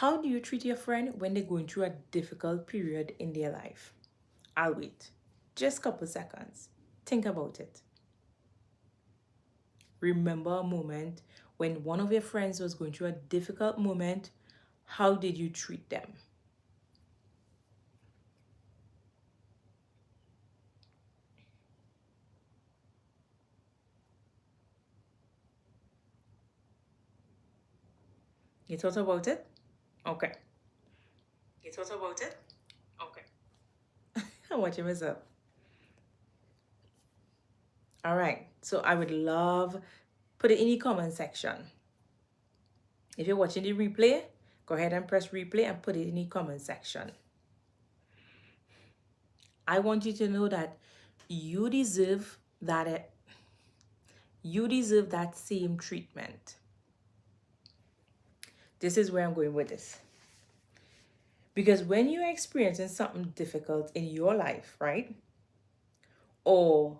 How do you treat your friend when they're going through a difficult period in their life? I'll wait. Just a couple seconds. Think about it. Remember a moment when one of your friends was going through a difficult moment. How did you treat them? You thought about it? Okay. You thought about it? Okay. I'm watching myself. All right. So I would love put it in the comment section. If you're watching the replay, go ahead and press replay and put it in the comment section. I want you to know that you deserve that same treatment. This is where I'm going with this. Because when you're experiencing something difficult in your life, right? Or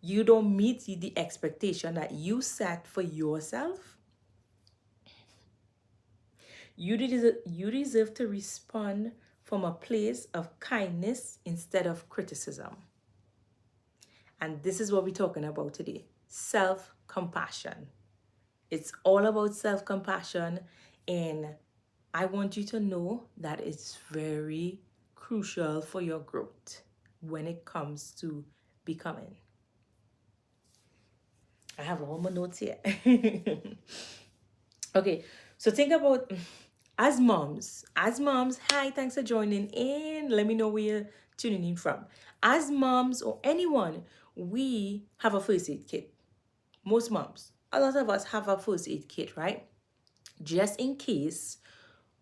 you don't meet the expectation that you set for yourself, you deserve to respond from a place of kindness instead of criticism. And this is what we're talking about today. Self-compassion. It's all about self-compassion, and I want you to know that it's very crucial for your growth when it comes to becoming. I have all my notes here. Okay, so think about as moms, hi, thanks for joining in. Let me know where you're tuning in from. As moms or anyone, we have a first aid kit. Most moms, a lot of us have a first aid kit, right? Just in case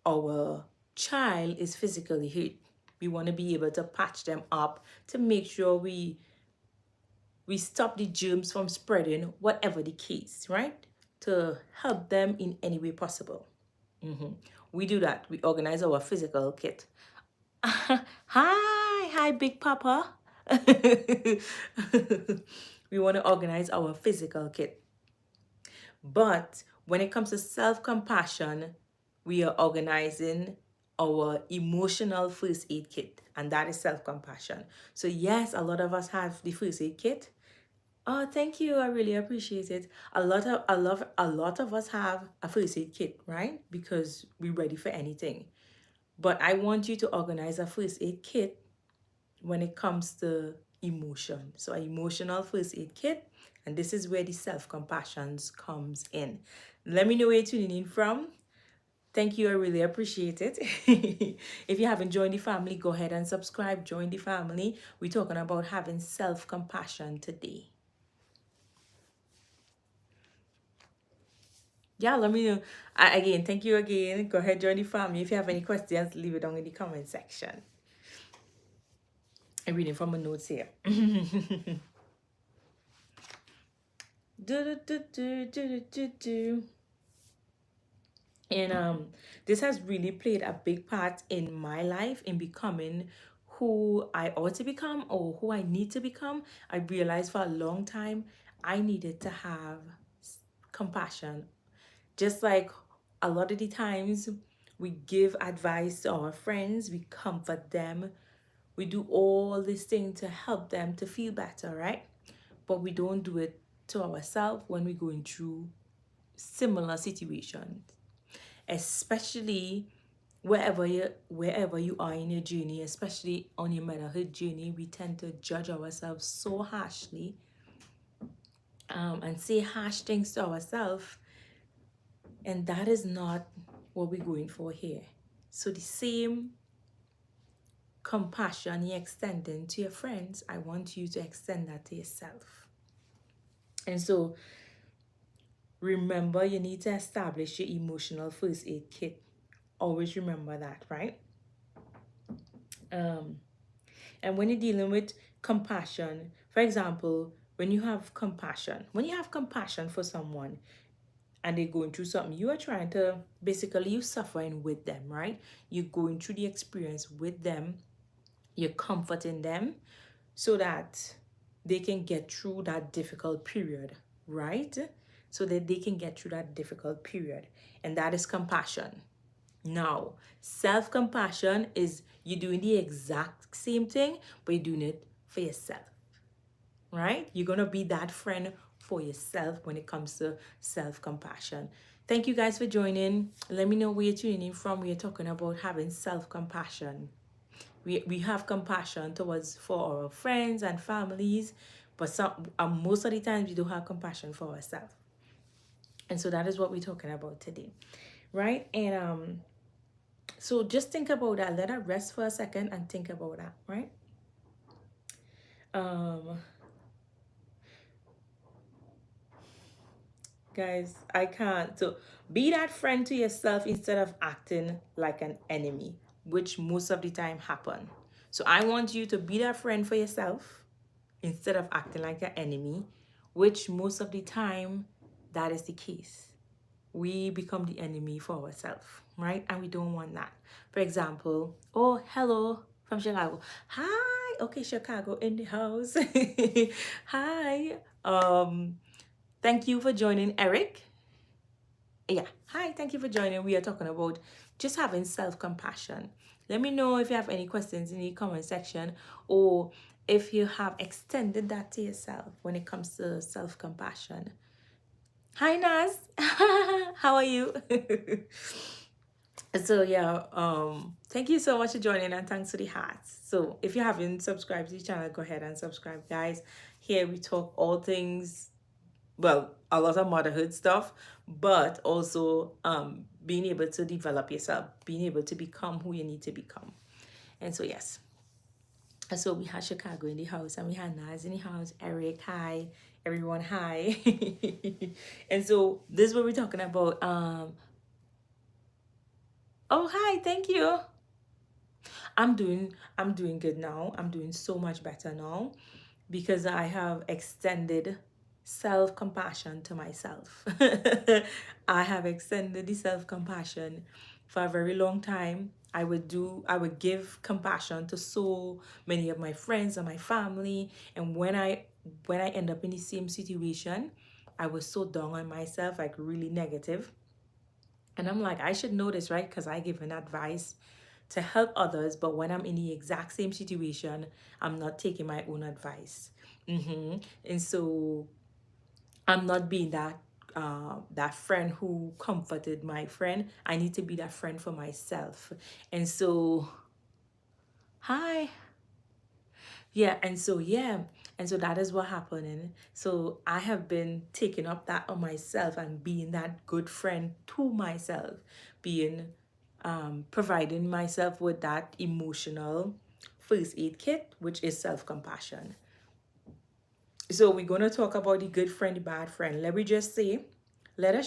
our child is physically hurt. We want to be able to patch them up to make sure we stop the germs from spreading, whatever the case, right? To help them in any way possible. We do that. We organize our physical kit. Hi, Big Papa. We want to organize our physical kit. But when it comes to self-compassion, we are organizing our emotional first aid kit, and that is self-compassion. So yes, a lot of us have the first aid kit. Oh, thank you. I really appreciate it. A lot of us have a first aid kit, right? Because we're ready for anything. But I want you to organize a first aid kit when it comes to emotion. So an emotional first aid kit, and this is where the self-compassion comes in. Let me know where you're tuning in from. Thank you. I really appreciate it. If you haven't joined the family, go ahead and subscribe. Join the family. We're talking about having self-compassion today. Yeah, let me know. Again, thank you again. Go ahead, join the family. If you have any questions, leave it down in the comment section. I'm reading from my notes here. And this has really played a big part in my life in becoming who I ought to become or who I need to become. I realized for a long time I needed to have compassion. Just like a lot of the times we give advice to our friends, we comfort them, we do all these things to help them to feel better, right? But we don't do it to ourselves when we're going through similar situations, especially wherever you are in your journey, especially on your motherhood journey. We tend to judge ourselves so harshly, and say harsh things to ourselves, and that is not what we're going for here. So the same compassion you're extending to your friends, I want you to extend that to yourself. And so remember, you need to establish your emotional first aid kit. Always remember that, right? And when you're dealing with compassion, for example, when you have compassion for someone and they're going through something, you are trying to, basically, you're suffering with them, right? You're going through the experience with them. You're comforting them so that they can get through that difficult period, right? So that they can get through that difficult period. And that is compassion. Now, self-compassion is you doing the exact same thing, but you're doing it for yourself, right? You're going to be that friend for yourself when it comes to self-compassion. Thank you guys for joining. Let me know where you're tuning in from. We're talking about having self-compassion. We have compassion towards for our friends and families, but most of the times we don't have compassion for ourselves. And so that is what we're talking about today, right? And so just think about that. Let that rest for a second and think about that, right? Um, guys, I can't. So be that friend to yourself instead of acting like an enemy, which most of the time happen. So I want you to be that friend for yourself instead of acting like an enemy, which most of the time that is the case. We become the enemy for ourselves, right? And we don't want that. For example, oh, hello from Chicago. Hi. Okay, Chicago in the house. Hi. Thank you for joining, Eric. Yeah. Hi, thank you for joining. We are talking about just having self-compassion. Let me know if you have any questions in the comment section, or if you have extended that to yourself when it comes to self-compassion. Hi, Naz. How are you? So yeah, thank you so much for joining, and thanks for the hearts. So if you haven't subscribed to the channel, go ahead and subscribe, guys. Here we talk all things, well, a lot of motherhood stuff, but also being able to develop yourself, being able to become who you need to become. And so yes, and so we had Chicago in the house, and we had Naz in the house. Eric, hi. Everyone, hi. And so this is what we're talking about. Oh, hi, thank you. I'm doing good now. I'm doing so much better now because I have extended self-compassion to myself. I have extended the self-compassion for a very long time. I would give compassion to so many of my friends and my family, and when I end up in the same situation, I was so down on myself, like really negative. And I'm like, I should know this, right? Because I give an advice to help others, but when I'm in the exact same situation, I'm not taking my own advice. And so I'm not being that friend who comforted my friend. I need to be that friend for myself. And so, hi. And so that is what happened. And so I have been taking up that on myself and being that good friend to myself, being providing myself with that emotional first aid kit, which is self-compassion. So we're going to talk about the good friend, the bad friend. Let us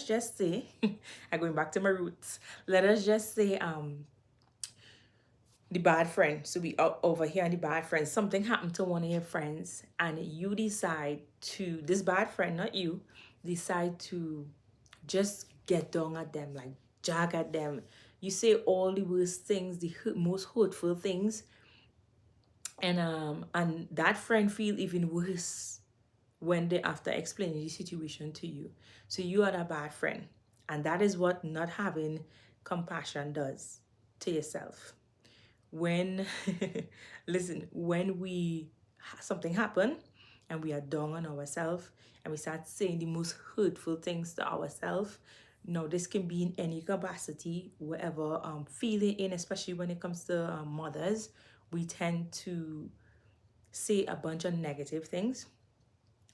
just say, I'm going back to my roots. Let us just say, the bad friend. So we are over here on the bad friend. Something happened to one of your friends, and you decide to, this bad friend, not you, decide to just get down at them, like jag at them. You say all the worst things, the most hurtful things, and that friend feel even worse when they after explaining the situation to you. So you are a bad friend, and that is what not having compassion does to yourself. When listen, when we something happen and we are down on ourselves and we start saying the most hurtful things to ourselves. Now this can be in any capacity, whatever feeling in, especially when it comes to mothers. We tend to say a bunch of negative things.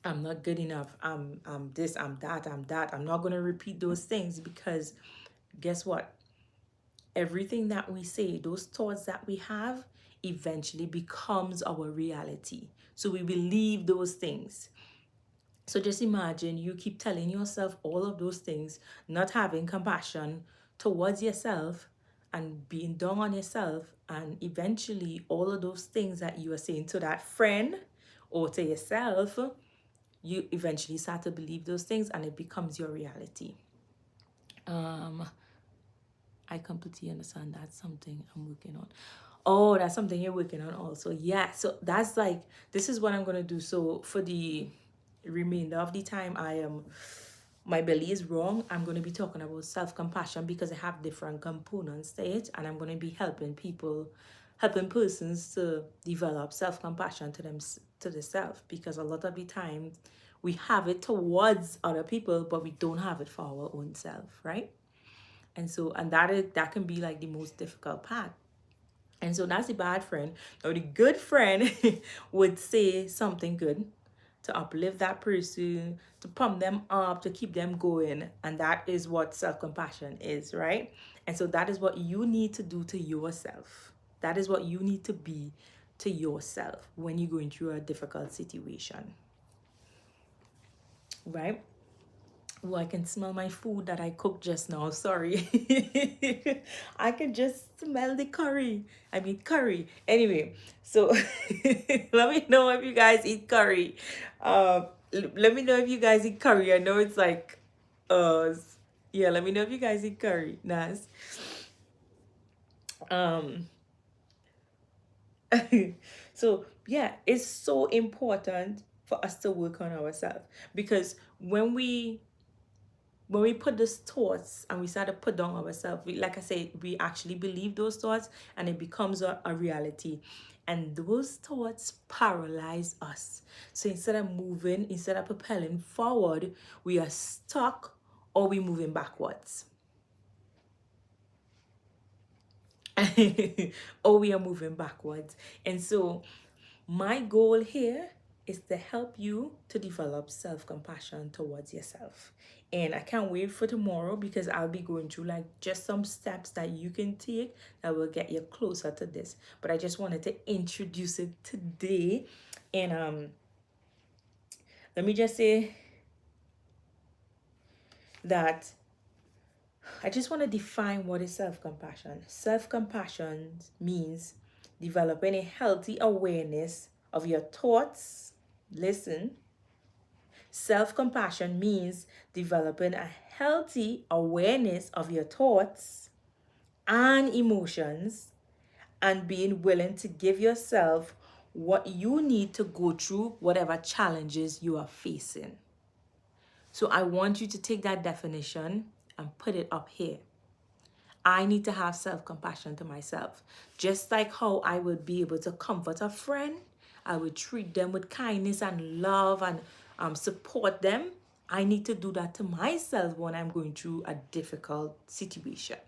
I'm not good enough. I'm this, I'm that, I'm that. I'm not going to repeat those things, because guess what? Everything that we say, those thoughts that we have, eventually becomes our reality. So we believe those things. So just imagine you keep telling yourself all of those things, not having compassion towards yourself and being down on yourself, and eventually all of those things that you are saying to that friend or to yourself, you eventually start to believe those things and it becomes your reality. I completely understand. That's something I'm working on. Oh, that's something you're working on also. Yeah. So that's like, this is what I'm going to do. So for the remainder of the time, my belly is wrong, I'm going to be talking about self-compassion because I have different components to it, and I'm going to be helping persons to develop self-compassion to themselves, because a lot of the time we have it towards other people, but we don't have it for our own self, right? And that can be like the most difficult part. And so that's the bad friend. Now the good friend would say something good to uplift that person, to pump them up, to keep them going. And that is what self-compassion is, right? And so that is what you need to do to yourself. That is what you need to be to yourself when you're going through a difficult situation, right? Oh, I can smell my food that I cooked just now. Sorry. I can just smell the curry. I mean, curry. Anyway, so let me know if you guys eat curry. Let me know if you guys eat curry. I know it's like, yeah, let me know if you guys eat curry. Nice. Um, so yeah, it's so important for us to work on ourselves, because when we put these thoughts and we start to put down ourselves, like I said, we actually believe those thoughts and it becomes a reality. And those thoughts paralyze us. So instead of propelling forward, we are stuck or we moving backwards. Or we are moving backwards. And so my goal here is to help you to develop self-compassion towards yourself. And I can't wait for tomorrow, because I'll be going through like just some steps that you can take that will get you closer to this. But I just wanted to introduce it today. And let me just say that I just want to define what is self-compassion. Self-compassion means developing a healthy awareness of your thoughts. Listen, self-compassion means developing a healthy awareness of your thoughts and emotions, and being willing to give yourself what you need to go through whatever challenges you are facing. So I want you to take that definition and put it up here. I need to have self-compassion to myself. Just like how I would be able to comfort a friend, I would treat them with kindness and love and support them. I need to do that to myself when I'm going through a difficult situation.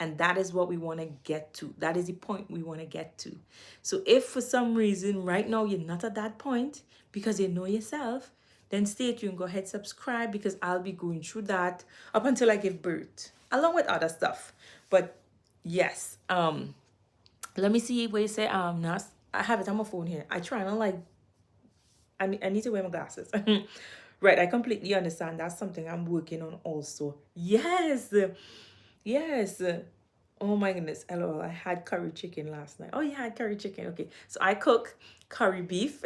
And that is what we want to get to. That is the point we want to get to. So if for some reason right now you're not at that point because you know yourself, then stay tuned. Go ahead, subscribe, because I'll be going through that up until I give birth, along with other stuff. But yes, let me see where you say Nas. I have it on my phone here. I try to like I need to wear my glasses. Right, I completely understand. That's something I'm working on also. Yes. Yes. Oh my goodness. LOL. I had curry chicken last night. Oh, yeah, I had curry chicken. Okay. So I cook curry beef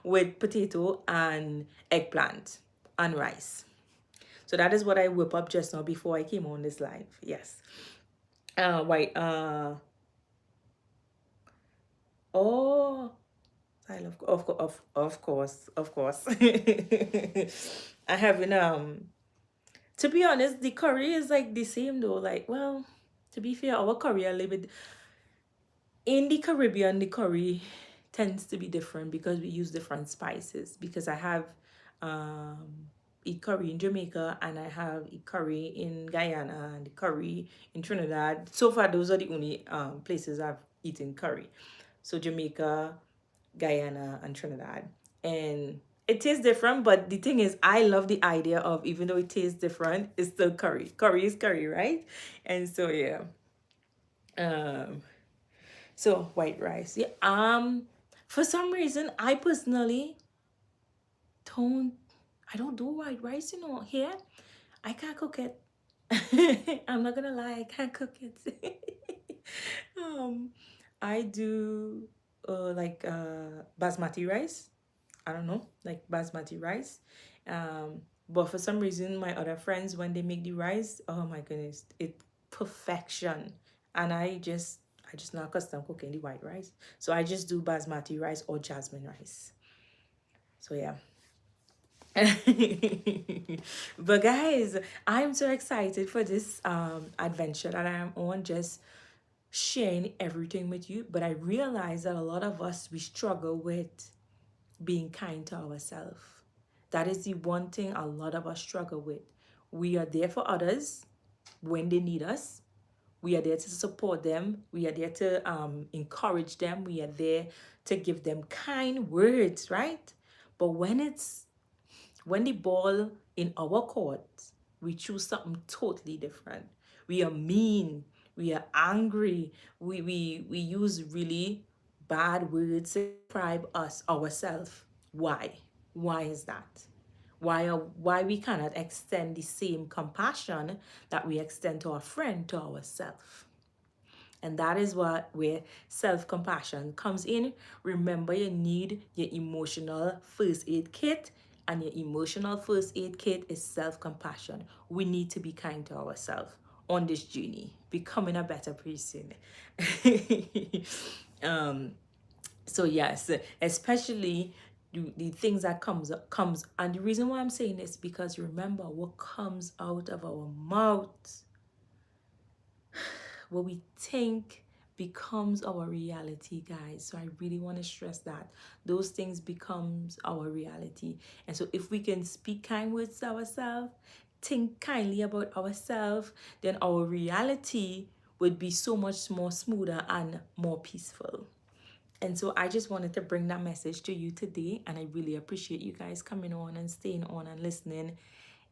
with potato and eggplant and rice. So that is what I whip up just now before I came on this live. Yes. Right. Oh, I love, of course. I haven't, to be honest, the curry is like the same though. Like, well, to be fair, our curry a little bit in the Caribbean, the curry tends to be different because we use different spices. Because I have eat curry in Jamaica, and I have eat curry in Guyana, and the curry in Trinidad. So far, those are the only places I've eaten curry. So Jamaica, Guyana, and Trinidad. And it tastes different, but the thing is, I love the idea of, even though it tastes different, it's still curry. Curry is curry, right? And so yeah. So white rice. Yeah. For some reason, I personally don't I don't do white rice, here. I can't cook it. I'm not gonna lie, I can't cook it. um I do like basmati rice. I don't know, like basmati rice. But for some reason, my other friends, when they make the rice, oh my goodness, it perfection. And I just not accustomed cooking the white rice. So I just do basmati rice or jasmine rice. So yeah. But guys, I'm so excited for this adventure that I'm on, just sharing everything with you. But I realize that a lot of us, we struggle with being kind to ourselves. That is the one thing a lot of us struggle with. We are there for others when they need us. We are there to support them. We are there to encourage them. We are there to give them kind words, right? But when the ball in our court, we choose something totally different. We are mean. We are angry. We use really bad words to describe us ourselves. Why? Why is that? Why we cannot extend the same compassion that we extend to our friend to ourselves? And that is where self-compassion comes in. Remember, you need your emotional first aid kit, and your emotional first aid kit is self-compassion. We need to be kind to ourselves on this journey, becoming a better person. um, so yes, especially the things that comes, and the reason why I'm saying this, because remember, what comes out of our mouth, what we think, becomes our reality, guys. So I really want to stress that those things becomes our reality. And so if we can speak kind words to ourselves, think kindly about ourselves, then our reality would be so much more smoother and more peaceful. And so I just wanted to bring that message to you today. And I really appreciate you guys coming on and staying on and listening.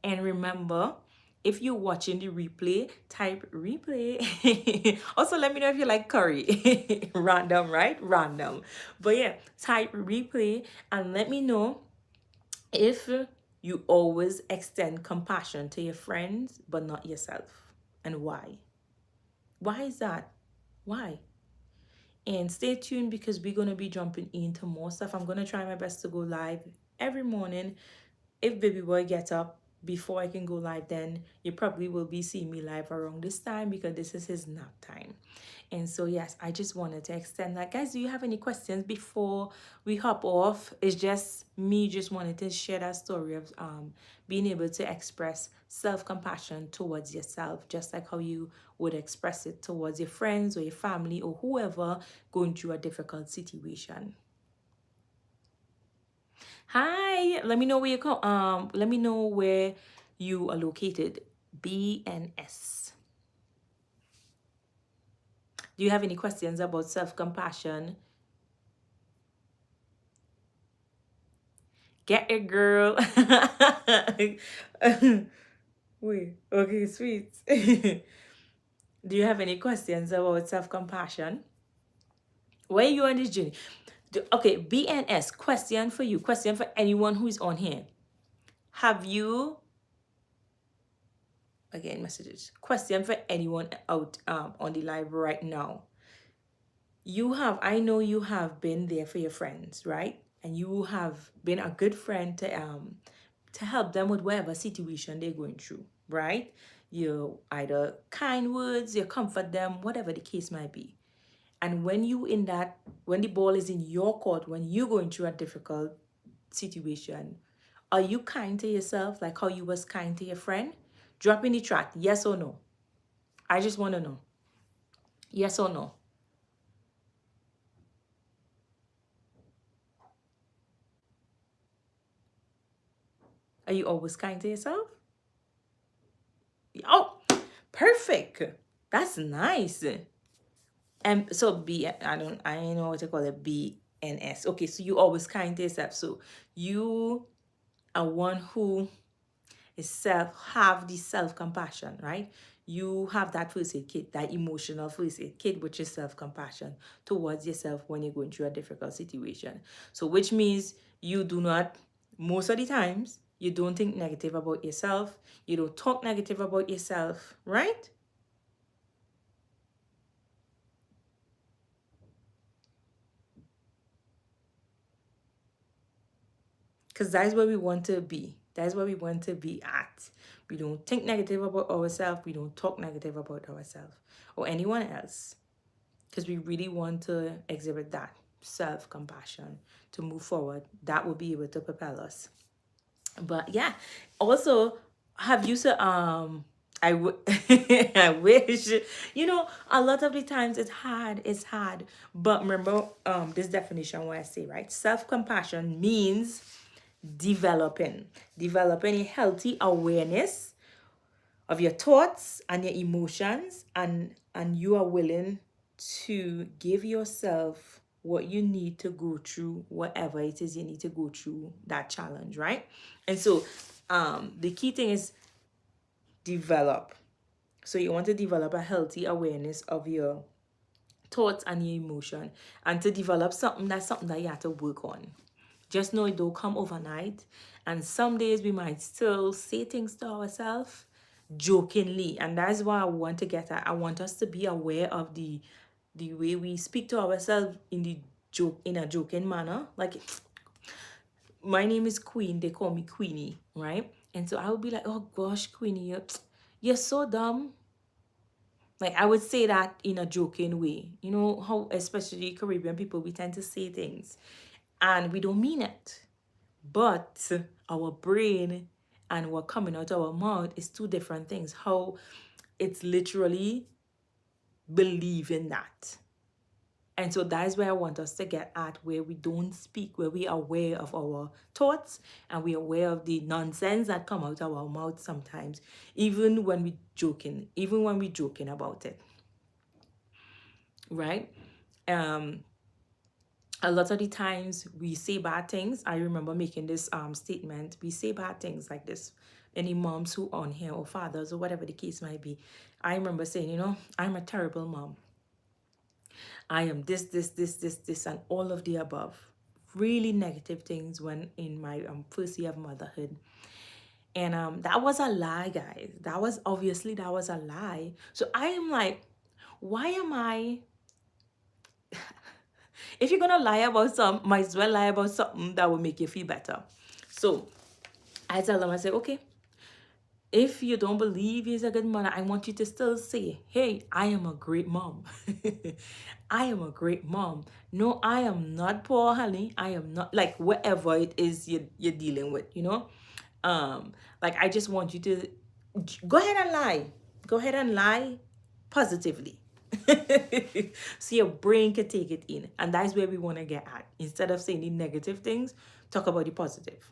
And remember, if you're watching the replay, type replay. Also, let me know if you like curry. Random, right? Random. But yeah, type replay and let me know if you always extend compassion to your friends, but not yourself. And why? Why is that? Why? And stay tuned because we're going to be jumping into more stuff. I'm going to try my best to go live every morning. If baby boy gets up before I can go live, then you probably will be seeing me live around this time because this is his nap time. And so yes, I just wanted to extend that. Guys, do you have any questions before we hop off? It's just me just wanted to share that story of being able to express self-compassion towards yourself, just like how you would express it towards your friends or your family or whoever going through a difficult situation. Hi, let me know where you come. Let me know where you are located. BNS. Do you have any questions about self-compassion? Get it, girl. Wait, okay, sweet. Do you have any questions about self-compassion? Where are you on this journey? Okay, BNS, question for you. Question for anyone who is on here. Have you, again, messages. Question for anyone out on the live right now. I know you have been there for your friends, right? And you have been a good friend to help them with whatever situation they're going through, right? You either kind words, you comfort them, whatever the case might be. And when when the ball is in your court, when you're going through a difficult situation, are you kind to yourself like how you was kind to your friend? Drop in the chat, yes or no. I just want to know. Yes or no. Are you always kind to yourself? Oh, perfect. That's nice. And so I don't know what to call it, BNS. Okay, so you always kind to yourself. So you are one who is have the self-compassion, right? You have that first aid kit, that emotional first aid kit, which is self-compassion towards yourself when you're going through a difficult situation. So which means you do not, most of the times, you don't think negative about yourself. You don't talk negative about yourself, right? Because that's where we want to be. That's where we want to be at. We don't think negative about ourselves. We don't talk negative about ourselves or anyone else. Because we really want to exhibit that self-compassion to move forward. That will be able to propel us. But yeah, also, have you said I wish, a lot of the times it's hard, but remember this definition what I say, right? Self-compassion means developing a healthy awareness of your thoughts and your emotions, and you are willing to give yourself what you need to go through whatever it is you need to go through that challenge, right? And so the key thing is develop. So you want to develop a healthy awareness of your thoughts and your emotion, and to develop something that you have to work on. Just know it don't come overnight. And some days we might still say things to ourselves jokingly. And that's why I want to get at. I want us to be aware of the way we speak to ourselves in a joking manner. Like, my name is Queen, they call me Queenie, right? And so I would be like, oh gosh, Queenie, you're so dumb. Like, I would say that in a joking way. You know how, especially Caribbean people, we tend to say things and we don't mean it. But our brain and what coming out of our mouth is two different things. How it's literally believing that. And so that is where I want us to get at, where we don't speak, where we are aware of our thoughts and we are aware of the nonsense that come out of our mouth sometimes, even when we joking about it, right? Um, a lot of the times we say bad things. I remember making this statement. We say bad things like this. Any moms who on here, or fathers, or whatever the case might be. I remember saying, I'm a terrible mom. I am this, and all of the above. Really negative things when in my first year of motherhood. And that was a lie, guys. That was a lie. So I am like, why am I, if you're gonna lie about something, might as well lie about something that will make you feel better. So I tell them, I say, okay, if you don't believe he's a good mother, I want you to still say, hey, I am a great mom. I am a great mom. No, I am not poor, honey. I am not, like, whatever it is you're dealing with, like, I just want you to go ahead and lie. Go ahead and lie positively. So your brain can take it in. And that's where we want to get at. Instead of saying the negative things, talk about the positive.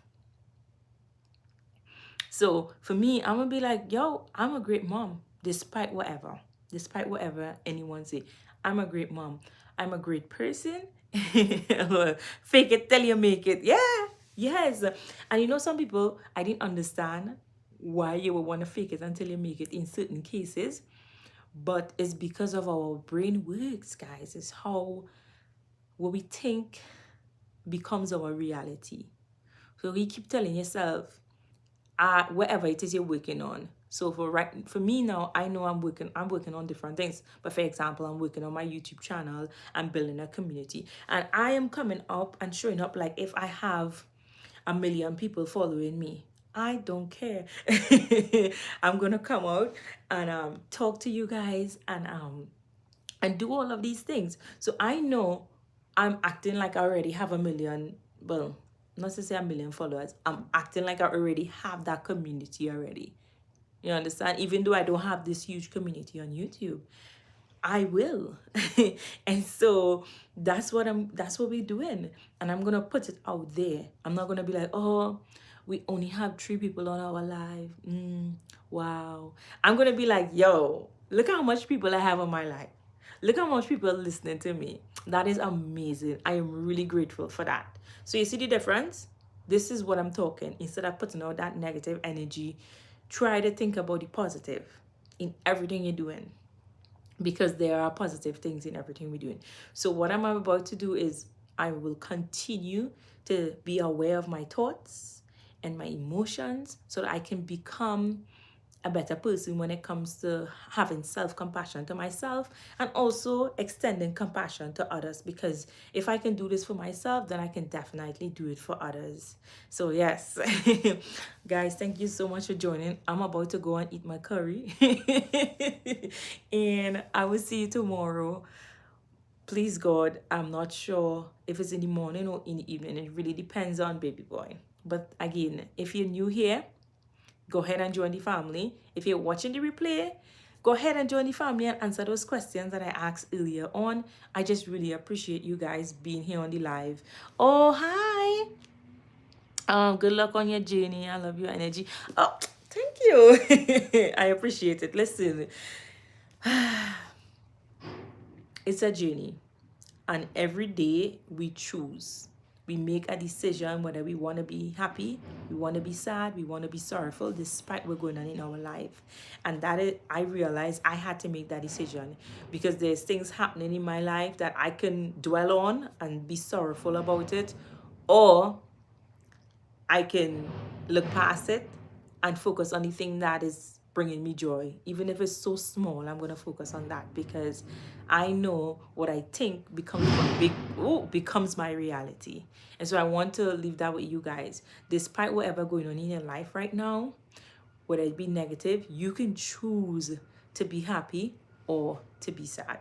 So for me, I'm gonna be like, yo, I'm a great mom, despite whatever anyone say. I'm a great mom. I'm a great person. Fake it till you make it. Yeah, yes. And some people, I didn't understand why you would want to fake it until you make it in certain cases, but it's because of our brain works, guys. It's how what we think becomes our reality. So you keep telling yourself, whatever it is you're working on. So for me now, I know I'm working on different things. But for example, I'm working on my YouTube channel and building a community. And I am coming up and showing up like if I have 1 million people following me. I don't care. I'm gonna come out and talk to you guys and do all of these things. So I know I'm acting like I already have 1 million, well, not to say 1 million followers. I'm acting like I already have that community already. You understand? Even though I don't have this huge community on YouTube, I will. And so that's what we're doing. And I'm gonna put it out there. I'm not gonna be like, oh, we only have 3 people on our live. Wow. I'm gonna be like, yo, look how much people I have on my live. Look how much people are listening to me. That is amazing. I am really grateful for that. So you see the difference? This is what I'm talking. Instead of putting out that negative energy, try to think about the positive in everything you're doing, because there are positive things in everything we're doing. So what I'm about to do is I will continue to be aware of my thoughts and my emotions so that I can become a better person when it comes to having self-compassion to myself and also extending compassion to others, because if I can do this for myself, then I can definitely do it for others. So yes, guys, thank you so much for joining. I'm about to go and eat my curry and I will see you tomorrow. Please God, I'm not sure if it's in the morning or in the evening. It really depends on baby boy. But again, if you're new here, go ahead and join the family. If you're watching the replay, go ahead and join the family and answer those questions that I asked earlier on. I just really appreciate you guys being here on the live. Oh, hi. Good luck on your journey. I love your energy. Oh, thank you. I appreciate it. Listen, it's a journey, and every day we choose. We make a decision whether we want to be happy, we want to be sad, we want to be sorrowful, despite what's going on in our life. And that is, I realized I had to make that decision, because there's things happening in my life that I can dwell on and be sorrowful about it, or I can look past it and focus on the thing that is bringing me joy. Even if it's so small, I'm going to focus on that, because I know what I think becomes my reality. And so I want to leave that with you guys. Despite whatever going on in your life right now, whether it be negative, you can choose to be happy or to be sad.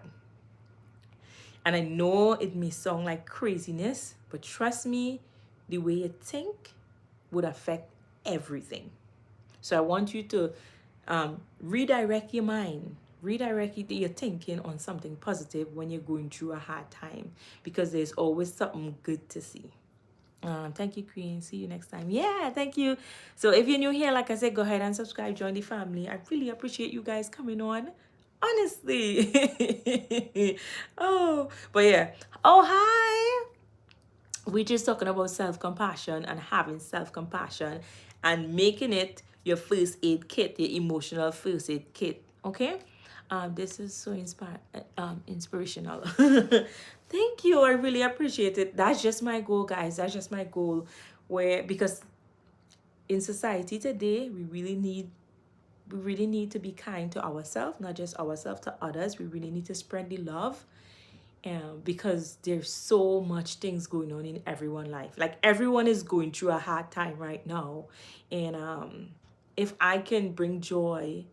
And I know it may sound like craziness, but trust me, the way you think would affect everything. So I want you to redirect your mind, redirect your thinking on something positive when you're going through a hard time, because there's always something good to see. Thank you, Queen. See you next time. Yeah, thank you. So if you're new here, like I said, go ahead and subscribe, join the family. I really appreciate you guys coming on. Honestly. Oh, but yeah. Oh, hi. We're just talking about self-compassion and having self-compassion and making it your first aid kit, your emotional first aid kit. Okay? This is so inspirational. Thank you. I really appreciate it. That's just my goal, guys. That's just my goal. Because in society today, we really need to be kind to ourselves, not just ourselves, to others. We really need to spread the love. Because there's so much things going on in everyone's life. Like, everyone is going through a hard time right now. And if I can bring joy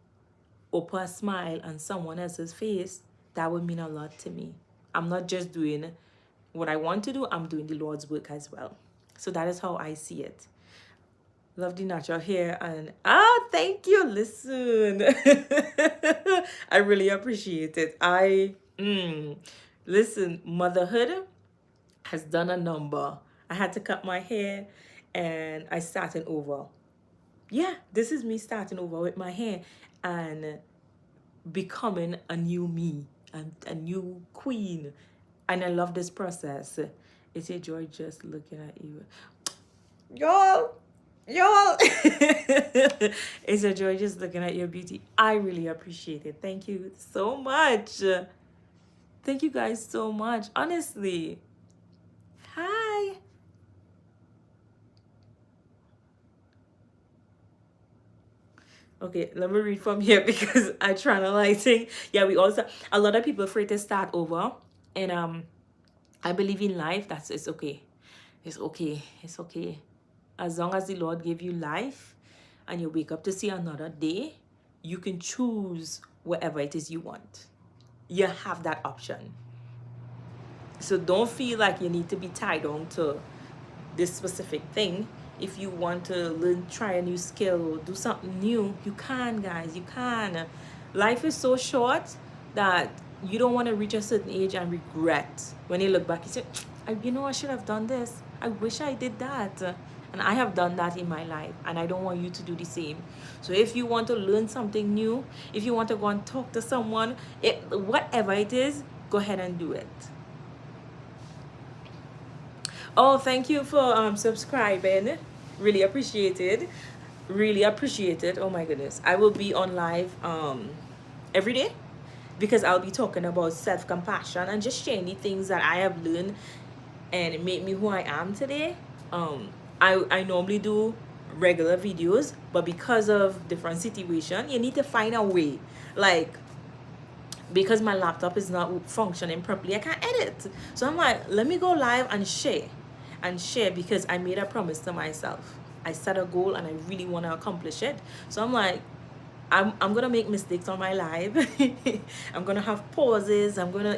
or put a smile on someone else's face, that would mean a lot to me. I'm not just doing what I want to do, I'm doing the Lord's work as well. So that is how I see it. Love the natural hair. And thank you. Listen. I really appreciate it. Listen, motherhood has done a number. I had to cut my hair and I started over. Yeah, this is me starting over with my hair and becoming a new me, a new queen. And I love this process. It's a joy just looking at you. Y'all. It's a joy just looking at your beauty. I really appreciate it. Thank you so much. Thank you guys so much. Honestly. Hi. Okay, let me read from here because I try to like think. Yeah, we also, a lot of people afraid to start over. And I believe in life. It's okay. It's okay. It's okay. As long as the Lord gave you life and you wake up to see another day, you can choose whatever it is you want. You have that option. So don't feel like you need to be tied on to this specific thing. If you want to learn, try a new skill or do something new, you can, guys. You can. Life is so short that you don't want to reach a certain age and regret. When you look back, you say, I should have done this. I wish I did that. And I have done that in my life, and I don't want you to do the same. So if you want to learn something new, if you want to go and talk to someone, whatever it is, go ahead and do it. Oh, thank you for subscribing. Really appreciate it. Really appreciate it. Oh my goodness. I will be on live every day, because I'll be talking about self-compassion and just sharing the things that I have learned and it made me who I am today. I normally do regular videos, but because of different situation, you need to find a way. Like, because my laptop is not functioning properly, I can't edit. So I'm like, let me go live and share. Because I made a promise to myself. I set a goal and I really want to accomplish it. So I'm like, I'm gonna make mistakes on my live. I'm gonna have pauses. I'm gonna,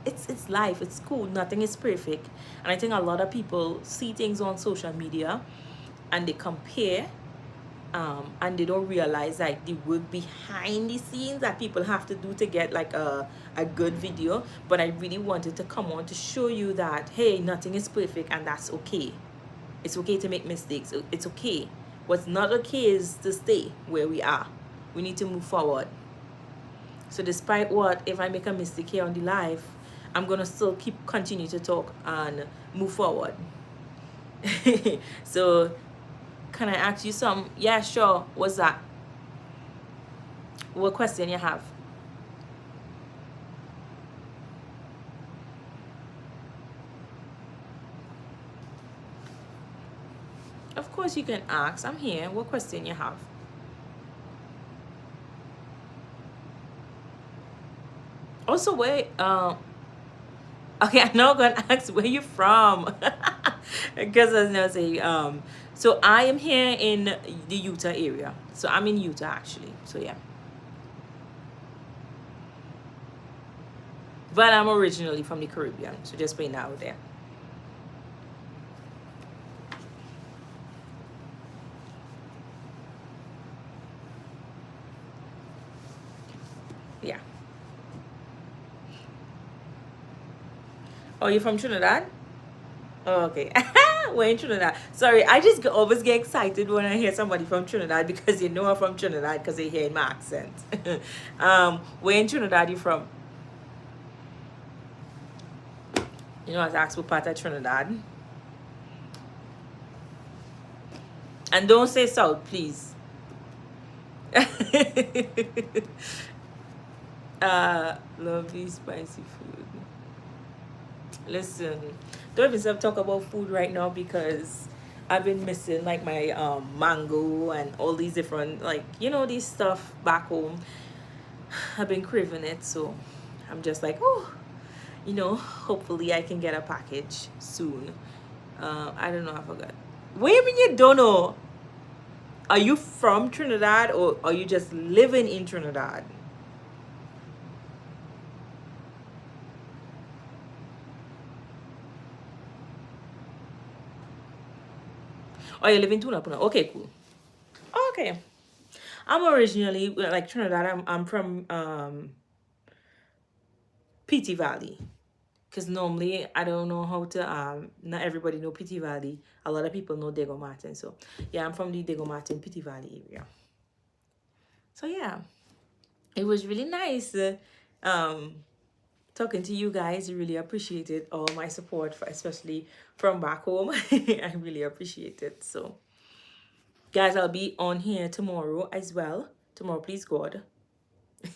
it's life. It's cool. Nothing is perfect. And I think a lot of people see things on social media and they compare, and they don't realize like the work behind the scenes that people have to do to get like a good video. But I really wanted to come on to show you that, hey, nothing is perfect, and that's okay. It's okay to make mistakes. It's okay. What's not okay is to stay where we are. We need to move forward. So despite what, if I make a mistake here on the live, I'm gonna still continue to talk and move forward. So can I ask you some? Yeah, sure. What's that? What question you have? Of course you can ask. I'm here. What question you have? Also, where okay, I'm not gonna ask where you from. Because I was gonna say, so I am here in the Utah area. So I'm in Utah actually. So yeah. But I'm originally from the Caribbean. So just putting that out there. Yeah. Oh, you're from Trinidad? Oh, okay. We're in Trinidad. Sorry, I just always get excited when I hear somebody from Trinidad because you know I'm from Trinidad because they hear my accent. Where in Trinidad you from? You know, I was asked what part of Trinidad. And don't say South, please. Lovely spicy food. Listen, don't even stop talk about food right now because I've been missing like my mango and all these different, like, you know, these stuff back home. I've been craving it, so I'm just like, oh, you know, hopefully I can get a package soon. I don't know, I forgot. What do you mean you don't know? Are you from Trinidad or are you just living in Trinidad? Oh, you live in Tunapuna. Okay, cool. Okay. I'm originally like Trinidad. I'm from PT Valley. Because normally I don't know how to not everybody know PT Valley. A lot of people know Diego Martin. So yeah, I'm from the Diego Martin PT Valley area. So yeah, it was really nice um talking to you guys. I really appreciated all my support, especially from back home. I really appreciate it. So guys, I'll be on here tomorrow as well. Tomorrow, please God.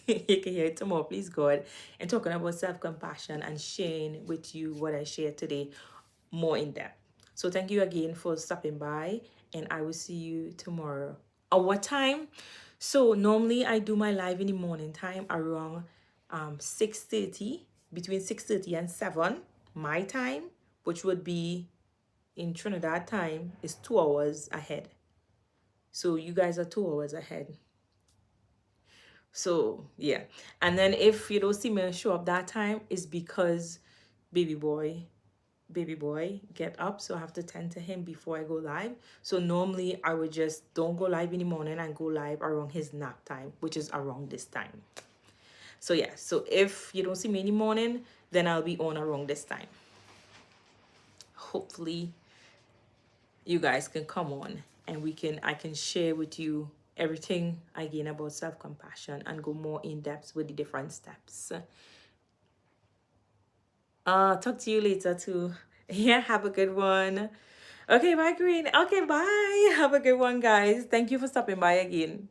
You can hear it tomorrow, please God. And talking about self-compassion and sharing with you what I shared today more in depth. So thank you again for stopping by, and I will see you tomorrow. At what time? So normally I do my live in the morning time around 6:30, between 6:30 and 7 my time, which would be in Trinidad time is 2 hours ahead. So you guys are 2 hours ahead. So yeah, and then if you don't see me show up that time, it's because baby boy get up, so I have to tend to him before I go live. So normally I would just don't go live in the morning and go live around his nap time, which is around this time. So yeah, so if you don't see me in the morning, then I'll be on around this time. Hopefully you guys can come on and I can share with you everything I gain about self-compassion and go more in depth with the different steps. Talk to you later too. Yeah, have a good one. Okay, bye, Green. Okay, bye. Have a good one, guys. Thank you for stopping by again.